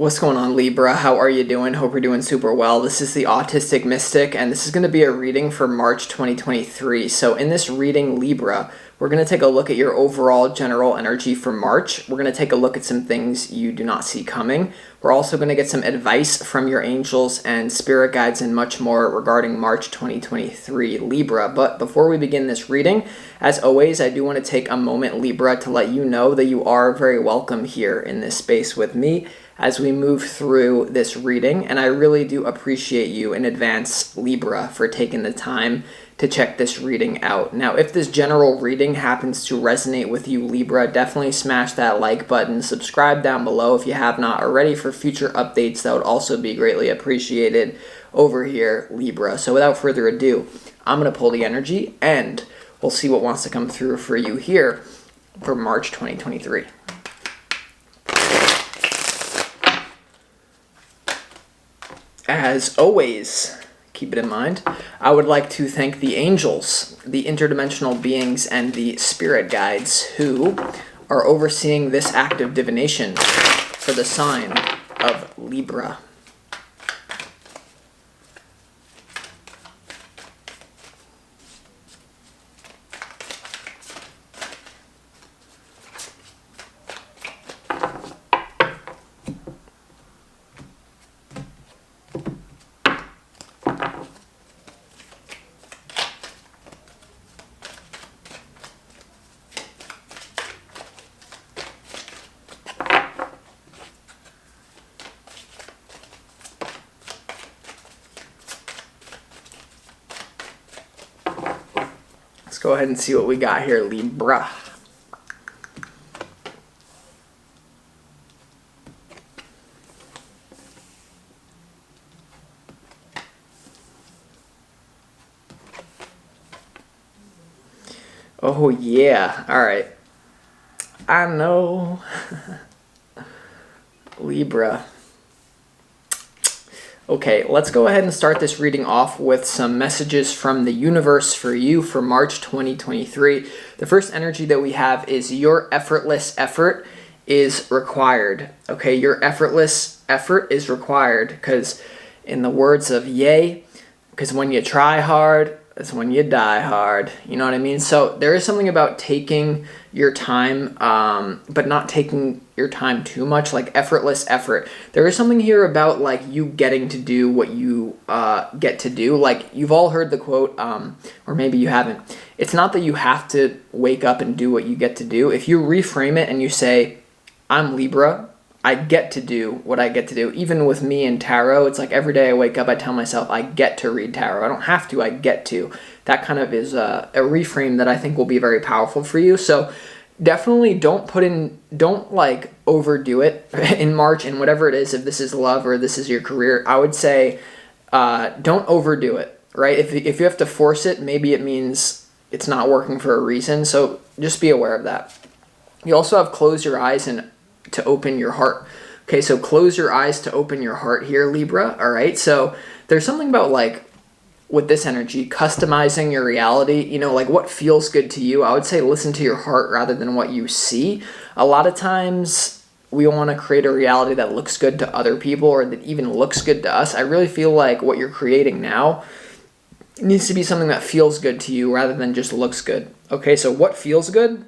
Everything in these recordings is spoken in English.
What's going on, Libra? How are you doing? Hope you're doing super well. This is the Autistic Mystic, and this is going to be a reading for March 2023. So in this reading, Libra, we're going to take a look at your overall general energy for March. We're going to take a look at some things you do not see coming. We're also going to get some advice from your angels and spirit guides and much more regarding March 2023, Libra. But before we begin this reading, as always, I do want to take a moment, Libra, to let you know that you are very welcome here in this space with me as we move through this reading, and I really do appreciate you in advance, Libra, for taking the time to check this reading out. Now, if this general reading happens to resonate with you, Libra, definitely smash that like button, subscribe down below if you have not already for future updates. That would also be greatly appreciated over here, Libra. So without further ado, I'm going to pull the energy, and we'll see what wants to come through for you here for March 2023. As always, keep it in mind, I would like to thank the angels, the interdimensional beings, and the spirit guides who are overseeing this act of divination for the sign of Libra. Let's go ahead and see what we got here, Libra. Oh yeah, all right. I know. Libra. Okay, let's go ahead and start this reading off with some messages from the universe for you for March 2023. The first energy that we have is your effortless effort is required. Okay, your effortless effort is required because in the words of Ye, because when you try hard, that's when you die hard. You know what I mean? So there is something about taking your time, but not taking your time too much, like effortless effort. There is something here about like you getting to do what you get to do. Like you've all heard the quote, or maybe you haven't. It's not that you have to wake up and do what you get to do. If you reframe it and you say, I'm Libra, I get to do what I get to do. Even with me and tarot, it's like every day I wake up, I tell myself I get to read tarot. I don't have to, I get to. That kind of is a reframe that I think will be very powerful for you. So definitely don't like overdo it in March and whatever it is, if this is love or this is your career, I would say don't overdo it, right? If you have to force it, maybe it means it's not working for a reason. So just be aware of that. You also have close your eyes and to open your heart. Okay, so close your eyes to open your heart here, Libra. All right, so there's something about like with this energy, customizing your reality, you know, like what feels good to you. I would say listen to your heart rather than what you see. A lot of times we want to create a reality that looks good to other people or that even looks good to us. I really feel like what you're creating now needs to be something that feels good to you rather than just looks good. Okay, so what feels good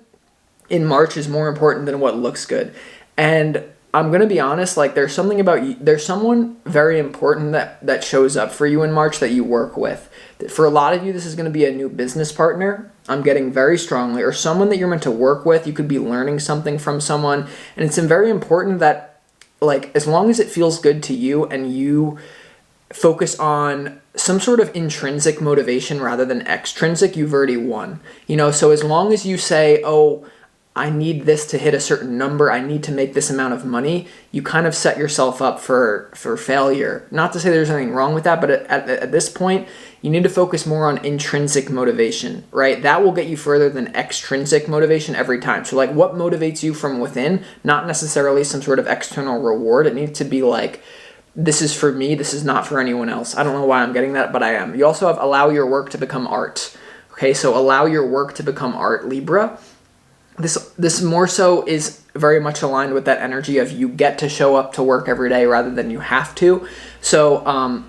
in March is more important than what looks good. And I'm going to be honest, like there's something about you, there's someone very important that shows up for you in March that you work with. For a lot of you, this is going to be a new business partner. I'm getting very strongly, or someone that you're meant to work with. You could be learning something from someone. And it's very important that like, as long as it feels good to you and you focus on some sort of intrinsic motivation rather than extrinsic, you've already won. You know, so as long as you say, oh, I need this to hit a certain number, I need to make this amount of money, you kind of set yourself up for failure. Not to say there's anything wrong with that, but at this point, you need to focus more on intrinsic motivation, right? That will get you further than extrinsic motivation every time. So like what motivates you from within, not necessarily some sort of external reward. It needs to be like, this is for me, this is not for anyone else. I don't know why I'm getting that, but I am. You also have allow your work to become art. Okay, so allow your work to become art, Libra. this more so is very much aligned with that energy of you get to show up to work every day rather than you have to. So,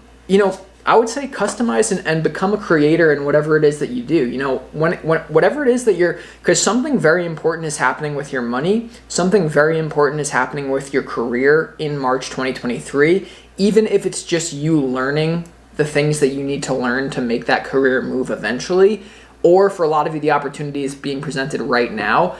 I would say customize and become a creator in whatever it is that you do. When whatever it is that because something very important is happening with your money, something very important is happening with your career in March 2023, even if it's just you learning the things that you need to learn to make that career move eventually, or for a lot of you, the opportunity is being presented right now.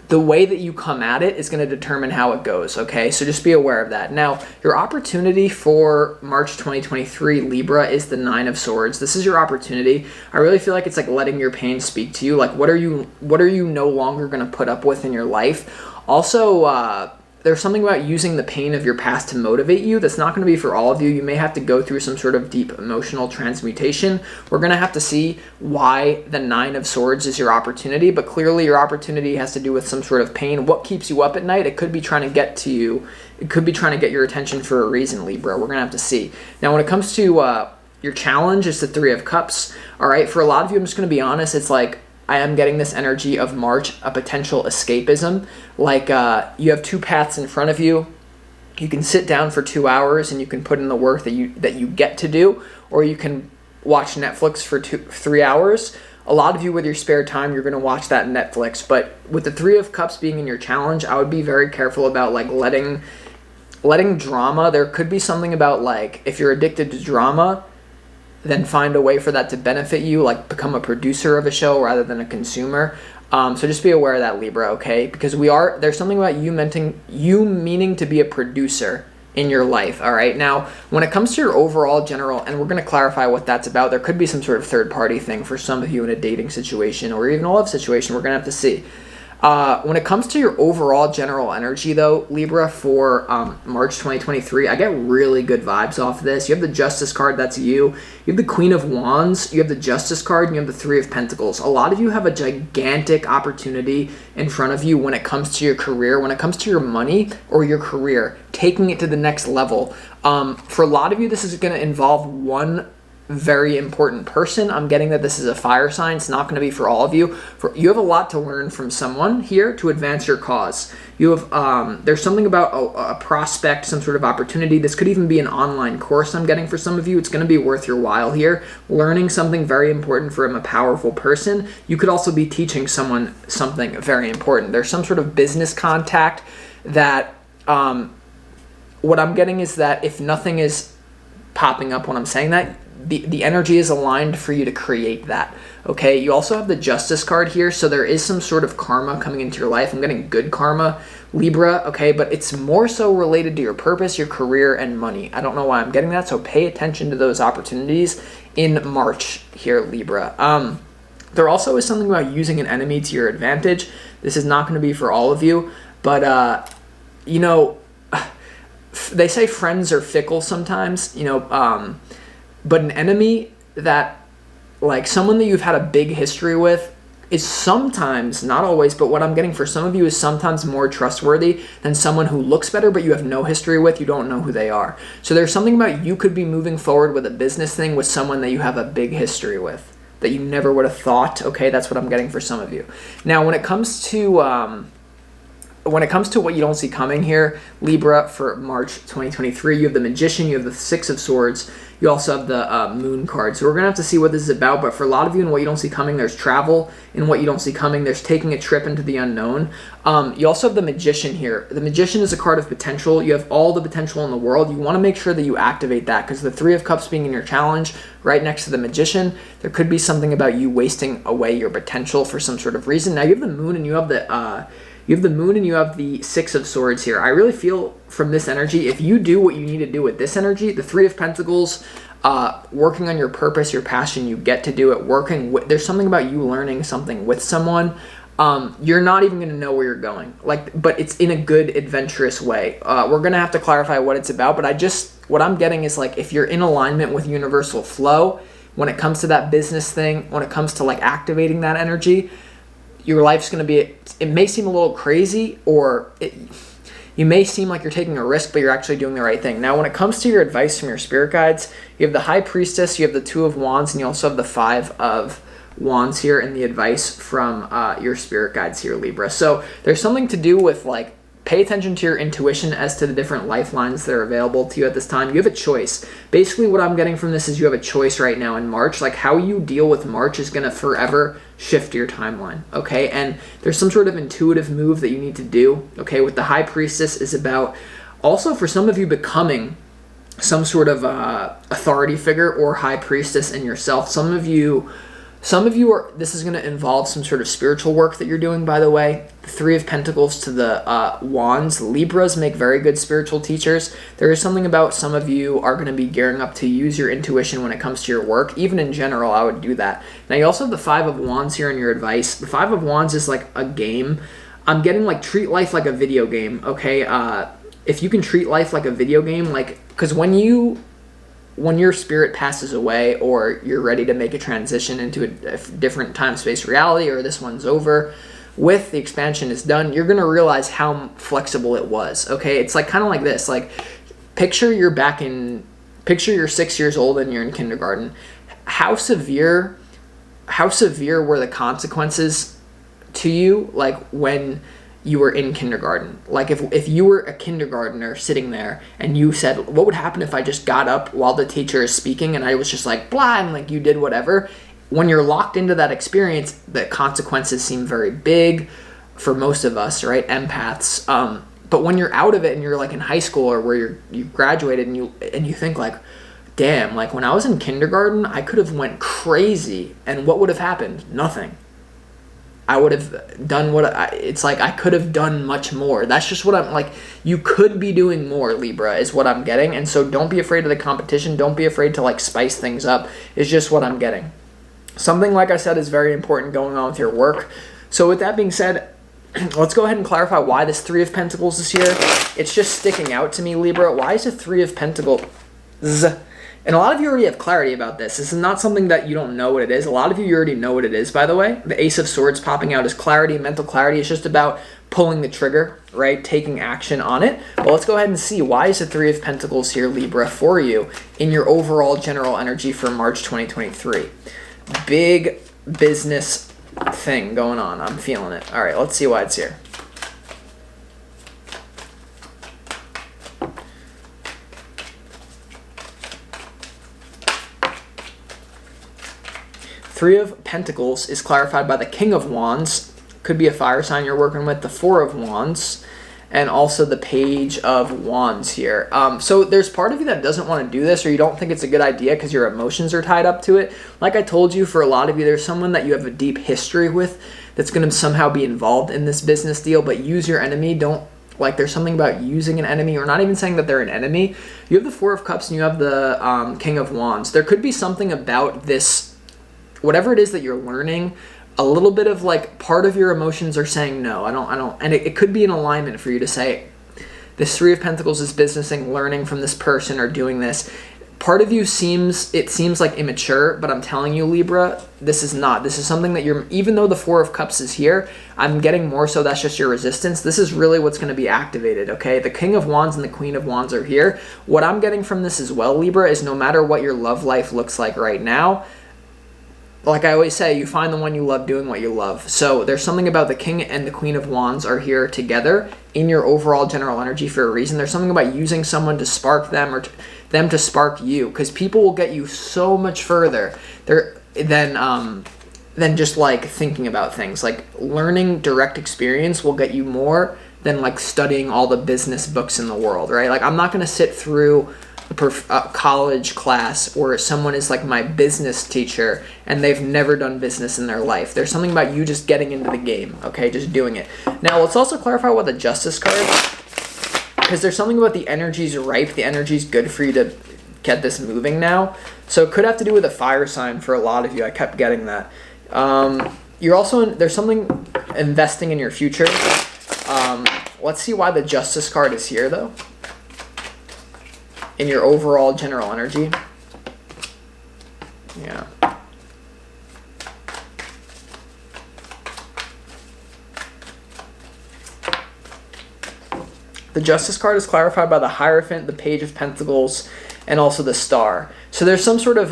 The way that you come at it is going to determine how it goes, okay? So just be aware of that. Now, your opportunity for March 2023, Libra, is the 9 of Swords. This is your opportunity. I really feel like it's like letting your pain speak to you. Like, what are you no longer going to put up with in your life? Also, there's something about using the pain of your past to motivate you. That's not going to be for all of you. You may have to go through some sort of deep emotional transmutation. We're going to have to see why the 9 of Swords is your opportunity, but clearly your opportunity has to do with some sort of pain. What keeps you up at night? It could be trying to get to you. It could be trying to get your attention for a reason, Libra. We're going to have to see. Now, when it comes to your challenge, it's the 3 of Cups. All right, for a lot of you, I'm just going to be honest. It's like, I am getting this energy of March, a potential escapism. Like you have 2 paths in front of you. You can sit down for 2 hours and you can put in the work that you get to do, or you can watch Netflix for 3 hours. A lot of you with your spare time, you're going to watch that Netflix. But with the 3 of Cups being in your challenge, I would be very careful about like letting drama. There could be something about like if you're addicted to drama, then find a way for that to benefit you, like become a producer of a show rather than a consumer. So just be aware of that, Libra, okay? Because there's something about you meaning to be a producer in your life, all right? Now, when it comes to your overall general, and we're going to clarify what that's about, there could be some sort of third-party thing for some of you in a dating situation or even a love situation. We're going to have to see. When it comes to your overall general energy, though, Libra, for March 2023, I get really good vibes off of this. You have the Justice card, that's you. You have the Queen of Wands, you have the Justice card, and you have the 3 of Pentacles. A lot of you have a gigantic opportunity in front of you when it comes to your career, when it comes to your money or your career, taking it to the next level. For a lot of you, this is going to involve one very important person. I'm getting that this is a fire sign. It's not going to be for all of you. You have a lot to learn from someone here to advance your cause. You have there's something about a prospect, some sort of opportunity. This could even be an online course I'm getting for some of you. It's going to be worth your while here. Learning something very important from a powerful person. You could also be teaching someone something very important. There's some sort of business contact that what I'm getting is that if nothing is popping up when I'm saying that, the energy is aligned for you to create that, okay? You also have the Justice card here, so there is some sort of karma coming into your life. I'm getting good karma, Libra, okay? But it's more so related to your purpose, your career, and money. I don't know why I'm getting that, so pay attention to those opportunities in March here, Libra. There also is something about using an enemy to your advantage. This is not going to be for all of you, but, they say friends are fickle sometimes, but an enemy that, like someone that you've had a big history with, is sometimes, not always, but what I'm getting for some of you is sometimes more trustworthy than someone who looks better but you have no history with, you don't know who they are. So there's something about you could be moving forward with a business thing with someone that you have a big history with, that you never would have thought, okay? That's what I'm getting for some of you. Now, when it comes to what you don't see coming here, Libra, for March 2023, you have the Magician, you have the 6 of Swords, you also have the Moon card. So we're going to have to see what this is about, but for a lot of you in what you don't see coming, there's travel. In what you don't see coming, there's taking a trip into the unknown. You also have the Magician here. The Magician is a card of potential. You have all the potential in the world. You want to make sure that you activate that, because the 3 of Cups being in your challenge right next to the Magician, there could be something about you wasting away your potential for some sort of reason. Now you have the Moon and you have the 6 of Swords here. I really feel from this energy, if you do what you need to do with this energy, the 3 of Pentacles, working on your purpose, your passion, you get to do it. There's something about you learning something with someone. You're not even going to know where you're going, but it's in a good, adventurous way. We're going to have to clarify what it's about, but what I'm getting is like if you're in alignment with universal flow, when it comes to that business thing, when it comes to like activating that energy, your life's going to be, it may seem a little crazy, or you may seem like you're taking a risk, but you're actually doing the right thing. Now, when it comes to your advice from your spirit guides, you have the High Priestess, you have the 2 of Wands, and you also have the 5 of Wands here and the advice from your spirit guides here, Libra. So there's something to do with like, pay attention to your intuition as to the different lifelines that are available to you at this time. You have a choice. Basically, what I'm getting from this is you have a choice right now in March. Like, how you deal with March is going to forever shift your timeline, okay? And there's some sort of intuitive move that you need to do, okay? With the High Priestess is about also for some of you becoming some sort of authority figure or High Priestess in yourself. Some of you are, this is going to involve some sort of spiritual work that you're doing, by the way. The Three of Pentacles to the Wands. Libras make very good spiritual teachers. There is something about some of you are going to be gearing up to use your intuition when it comes to your work. Even in general, I would do that. Now, you also have the Five of Wands here in your advice. The Five of Wands is like a game. I'm getting like treat life like a video game, okay? If you can treat life like a video game, like, because when your spirit passes away or you're ready to make a transition into a different time-space reality, or this one's over, with the expansion is done, you're going to realize how flexible it was, okay? It's like kind of like this, like picture you're 6 years old and you're in kindergarten. How severe were the consequences to you, like when you were in kindergarten? Like if you were a kindergartner sitting there and you said, what would happen if I just got up while the teacher is speaking and I was just like blah, and like you did whatever? When you're locked into that experience, the consequences seem very big for most of us, right? Empaths. But when you're out of it and you're like in high school or where you graduated and you think like, damn, like when I was in kindergarten, I could have went crazy, and what would have happened? Nothing. I would have done it's like I could have done much more. That's just what I'm like, you could be doing more, Libra, is what I'm getting. And so don't be afraid of the competition. Don't be afraid to like spice things up, is just what I'm getting. Something, like I said, is very important going on with your work. So with that being said, let's go ahead and clarify why this Three of Pentacles is here. It's just sticking out to me, Libra. Why is the Three of Pentacles? And a lot of you already have clarity about this. This is not something that you don't know what it is. A lot of you already know what it is, by the way. The Ace of Swords popping out is clarity, mental clarity. It's just about pulling the trigger, right? Taking action on it. But let's go ahead and see, why is the Three of Pentacles here, Libra, for you in your overall general energy for March 2023? Big business thing going on. I'm feeling it. All right, let's see why it's here. Three of Pentacles is clarified by the King of Wands. Could be a fire sign you're working with. The Four of Wands. And also the Page of Wands here. So there's part of you that doesn't want to do this, or you don't think it's a good idea because your emotions are tied up to it. Like I told you, for a lot of you, there's someone that you have a deep history with that's going to somehow be involved in this business deal. But use your enemy. Don't, like, there's something about using an enemy, or not even saying that they're an enemy. You have the Four of Cups and you have the King of Wands. There could be something about this, whatever it is that you're learning, a little bit of like part of your emotions are saying no, I don't, and it could be an alignment for you to say, this Three of Pentacles is businessing, learning from this person or doing this. Part of you seems like immature, but I'm telling you, Libra, this is not. This is something that you're, even though the Four of Cups is here, I'm getting more so that's just your resistance. This is really what's going to be activated, okay? The King of Wands and the Queen of Wands are here. What I'm getting from this as well, Libra, is no matter what your love life looks like right now, like I always say, you find the one you love doing what you love. So there's something about the King and the Queen of Wands are here together in your overall general energy for a reason. There's something about using someone to spark them, or them to spark you, because people will get you so much further than just like thinking about things. Like learning direct experience will get you more than like studying all the business books in the world, right? Like I'm not going to sit through a college class where someone is like my business teacher and they've never done business in their life. There's something about you just getting into the game, okay? Just doing it. Now, let's also clarify what the Justice card, because there's something about the energy's ripe. The energy's good for you to get this moving now. So it could have to do with a fire sign for a lot of you. I kept getting that. You're also, there's something investing in your future. Let's see why the Justice card is here, though, in your overall general energy. Yeah. The Justice card is clarified by the Hierophant, the Page of Pentacles, and also the Star. So there's some sort of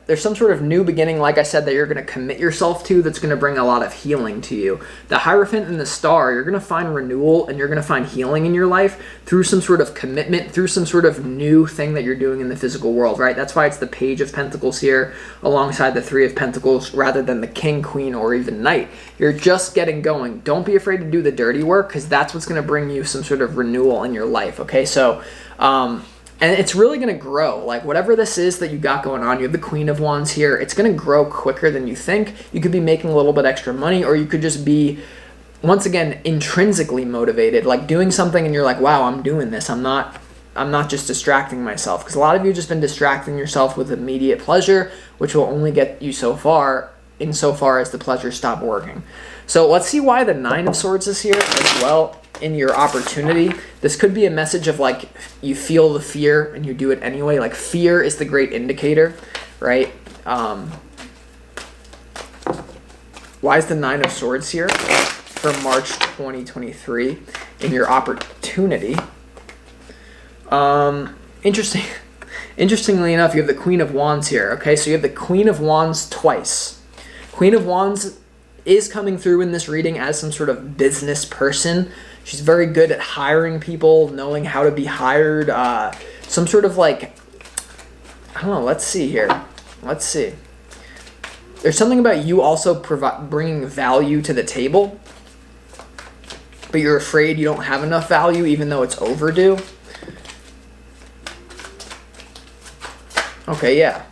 there's some sort of new beginning, like I said, that you're going to commit yourself to that's going to bring a lot of healing to you. The Hierophant and the Star, you're going to find renewal and you're going to find healing in your life through some sort of commitment, through some sort of new thing that you're doing in the physical world, right? That's why it's the Page of Pentacles here alongside the Three of Pentacles rather than the King, Queen, or even Knight. You're just getting going. Don't be afraid to do the dirty work because that's what's going to bring you some sort of renewal in your life, okay? So, and it's really going to grow. Like whatever this is that you got going on, you have the Queen of Wands here. It's going to grow quicker than you think. You could be making a little bit extra money, or you could just be, once again, intrinsically motivated, like doing something and you're like, wow, I'm doing this. I'm not just distracting myself. Because a lot of you have just been distracting yourself with immediate pleasure, which will only get you so far insofar as the pleasure stop working. So let's see why the Nine of Swords is here as well in your opportunity. This could be a message of like you feel the fear and you do it anyway. Like fear is the great indicator, right? Why is the Nine of Swords here for March 2023 in your opportunity? Interestingly enough, you have the Queen of Wands here. Okay, so you have the Queen of Wands twice. Queen of Wands is coming through in this reading as some sort of business person. She's very good at hiring people, knowing how to be hired. Some sort of like, I don't know, let's see here. Let's see. There's something about you also bringing value to the table, but you're afraid you don't have enough value even though it's overdue. Okay, yeah.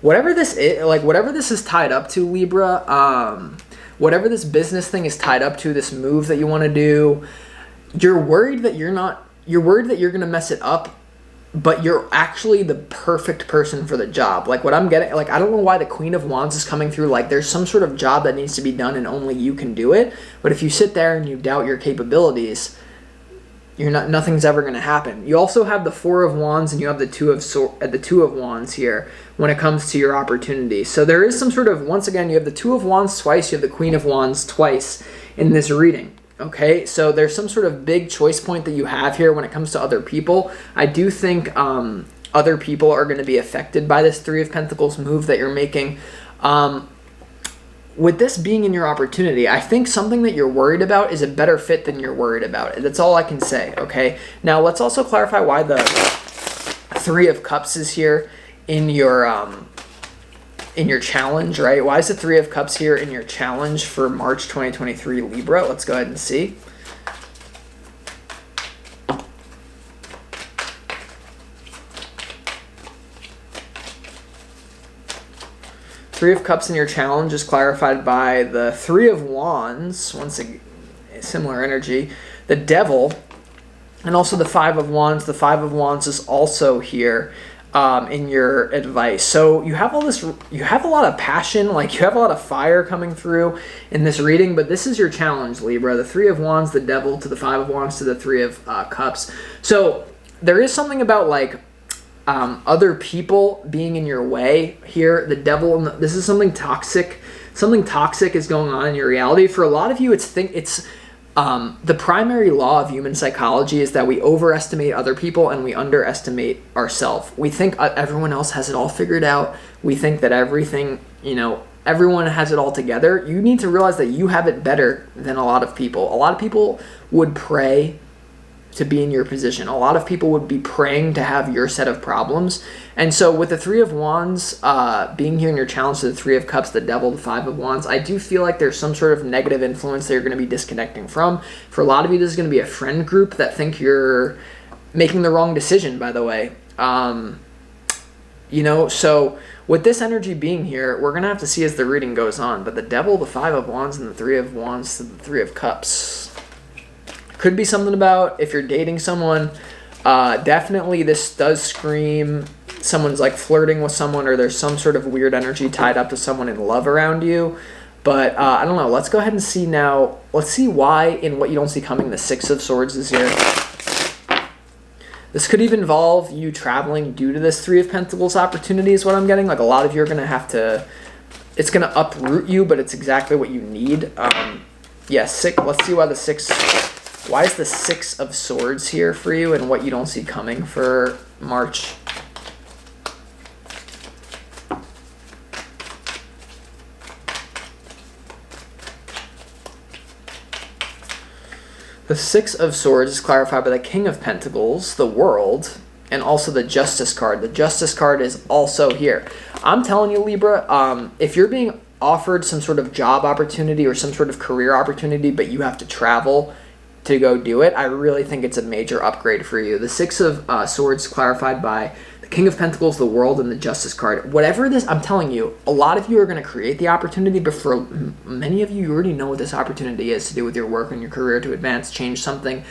Whatever this is, like whatever this is tied up to, Libra, whatever this business thing is tied up to, this move that you want to do, you're worried that you're going to mess it up, but you're actually the perfect person for the job. Like what I'm getting, like I don't know why the Queen of Wands is coming through, like there's some sort of job that needs to be done and only you can do it. But if you sit there and you doubt your capabilities, nothing's ever going to happen. You also have the Four of Wands and you have the Two of Wands here when it comes to your opportunity. So there is some sort of, once again, you have the Two of Wands twice, you have the Queen of Wands twice in this reading. Okay, so there's some sort of big choice point that you have here when it comes to other people. I do think other people are going to be affected by this Three of Pentacles move that you're making. With this being in your opportunity, I think something that you're worried about is a better fit than you're worried about. That's all I can say, okay? Now, let's also clarify why the Three of Cups is here in your challenge, right? Why is the Three of Cups here in your challenge for March 2023, Libra? Let's go ahead and see. Three of Cups in your challenge is clarified by the Three of Wands, once again, similar energy, the Devil, and also the Five of Wands. The Five of Wands is also here in your advice. So you have all this, you have a lot of passion, like you have a lot of fire coming through in this reading, but this is your challenge, Libra. The Three of Wands, the Devil, to the Five of Wands, to the Three of Cups. So there is something about like other people being in your way here. The Devil, this is something toxic. Something toxic is going on in your reality. For a lot of you, it's the primary law of human psychology is that we overestimate other people and we underestimate ourselves. We think everyone else has it all figured out. We think that everything, everyone has it all together. You need to realize that you have it better than a lot of people. A lot of people would pray to be in your position. A lot of people would be praying to have your set of problems. And so with the Three of Wands being here in your challenge to the Three of Cups, the Devil, the Five of Wands, I do feel like there's some sort of negative influence that you're going to be disconnecting from. For a lot of you, this is going to be a friend group that think you're making the wrong decision, by the way. So with this energy being here, we're going to have to see as the reading goes on. But the Devil, the Five of Wands, and the Three of Wands to the Three of Cups. Could be something about if you're dating someone. Definitely this does scream someone's like flirting with someone, or there's some sort of weird energy tied up to someone in love around you. But I don't know. Let's go ahead and see now. Let's see why in what you don't see coming the Six of Swords is here. This could even involve you traveling due to this Three of Pentacles opportunity is what I'm getting. Like a lot of you are going to have to, it's going to uproot you, but it's exactly what you need. Let's see why why is the Six of Swords here for you and what you don't see coming for March The Six of Swords is clarified by the King of Pentacles, the World, and also the Justice card. The Justice card is also here. I'm telling you, Libra, if you're being offered some sort of job opportunity or some sort of career opportunity, but you have to travel to go do it, I really think it's a major upgrade for you. The Six of Swords clarified by the King of Pentacles, the World, and the Justice card. Whatever this, I'm telling you, a lot of you are going to create the opportunity, but for many of you, you already know what this opportunity is to do with your work and your career, to advance, change something.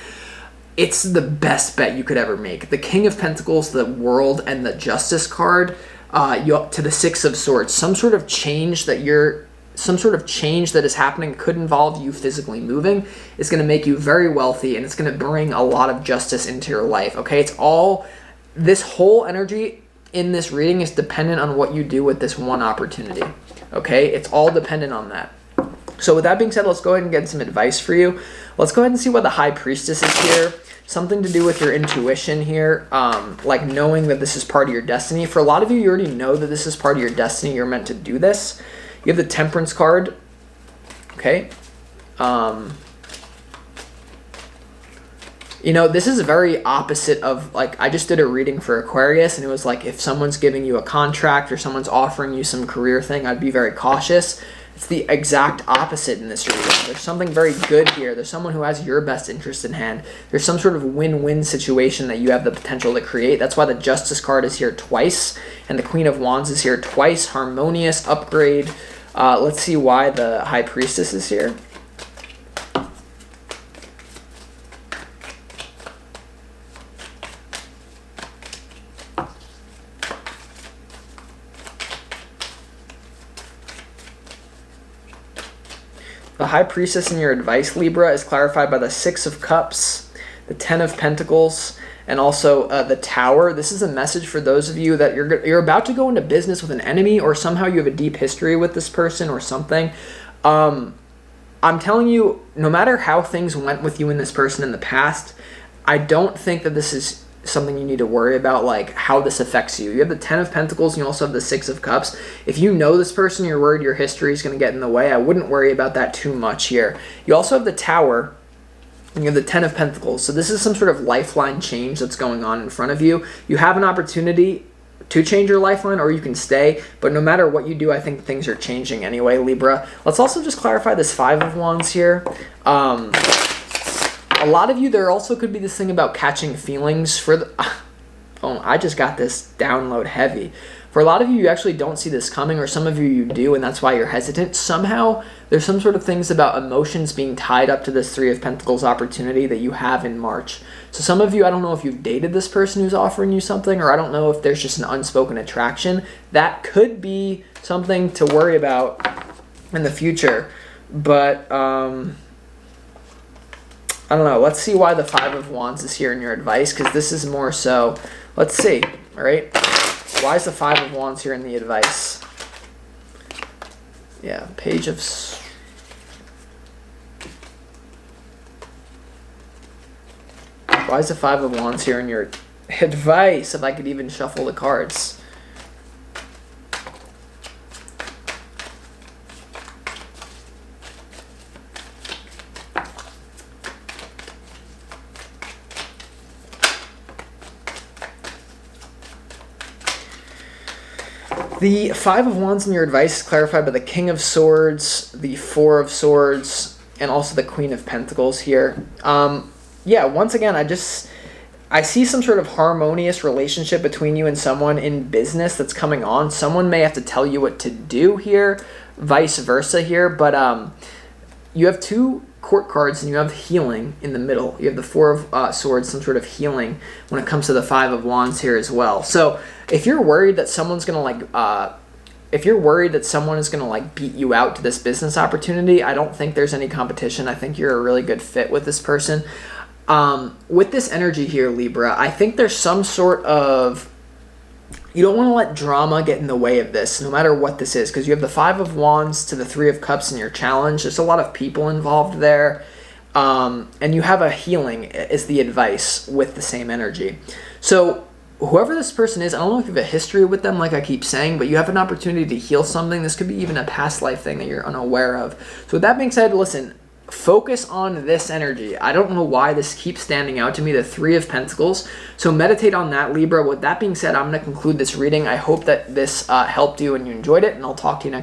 It's the best bet you could ever make. The King of Pentacles, the World, and the Justice card, to the Six of Swords. Some sort of change that is happening could involve you physically moving. It's going to make you very wealthy, and it's going to bring a lot of justice into your life. Okay, this whole energy in this reading is dependent on what you do with this one opportunity. Okay, it's all dependent on that. So with that being said, let's go ahead and get some advice for you. Let's go ahead and see why the High Priestess is here. Something to do with your intuition here, like knowing that this is part of your destiny. For a lot of you, you already know that this is part of your destiny. You're meant to do this. You have the Temperance card. Okay. This is very opposite of, like, I just did a reading for Aquarius, and it was like, if someone's giving you a contract or someone's offering you some career thing, I'd be very cautious. It's the exact opposite in this reading. There's something very good here. There's someone who has your best interest in hand. There's some sort of win-win situation that you have the potential to create. That's why the Justice card is here twice, and the Queen of Wands is here twice. Harmonious, upgrade. Let's see why the High Priestess is here. The High Priestess in your advice, Libra, is clarified by the Six of Cups, the Ten of Pentacles, and also the Tower. This is a message for those of you that you're about to go into business with an enemy, or somehow you have a deep history with this person or something. I'm telling you, no matter how things went with you and this person in the past, I don't think that this is something you need to worry about, like how this affects you. You have the Ten of Pentacles and you also have the Six of Cups. If you know this person, you're worried your history is going to get in the way, I wouldn't worry about that too much here. You also have the Tower and you have the Ten of Pentacles. So this is some sort of lifeline change that's going on in front of you. You have an opportunity to change your lifeline, or you can stay, but no matter what you do, I think things are changing anyway, Libra. Let's also just clarify this Five of Wands here. A lot of you, there also could be this thing about catching feelings for the... Oh, I just got this download heavy. For a lot of you, you actually don't see this coming, or some of you do, and that's why you're hesitant. Somehow, there's some sort of things about emotions being tied up to this Three of Pentacles opportunity that you have in March. So some of you, I don't know if you've dated this person who's offering you something, or I don't know if there's just an unspoken attraction. That could be something to worry about in the future. But, I don't know. Let's see why the Five of Wands is here in your advice, because this is more so... Let's see, all right? Why is the Five of Wands here in the advice? Yeah, Page of... Why is the Five of Wands here in your advice, if I could even shuffle the cards? The Five of Wands in your advice is clarified by the King of Swords, the Four of Swords, and also the Queen of Pentacles here. Yeah, once again, I see some sort of harmonious relationship between you and someone in business that's coming on. Someone may have to tell you what to do here, vice versa here, but you have two court cards and you have healing in the middle. You have the Four of Swords, some sort of healing when it comes to the Five of Wands here as well. So if you're worried that someone's gonna beat you out to this business opportunity, I don't think there's any competition. I think you're a really good fit with this person. With this energy here, Libra, I think there's some sort of... You don't want to let drama get in the way of this, no matter what this is, because you have the Five of Wands to the Three of Cups in your challenge. There's a lot of people involved there. And you have a healing is the advice with the same energy. So whoever this person is, I don't know if you have a history with them, like I keep saying, but you have an opportunity to heal something. This could be even a past life thing that you're unaware of. So with that being said, listen, focus on this energy. I don't know why this keeps standing out to me, the Three of Pentacles. So meditate on that, Libra. With that being said, I'm going to conclude this reading. I hope that this helped you and you enjoyed it, and I'll talk to you next time.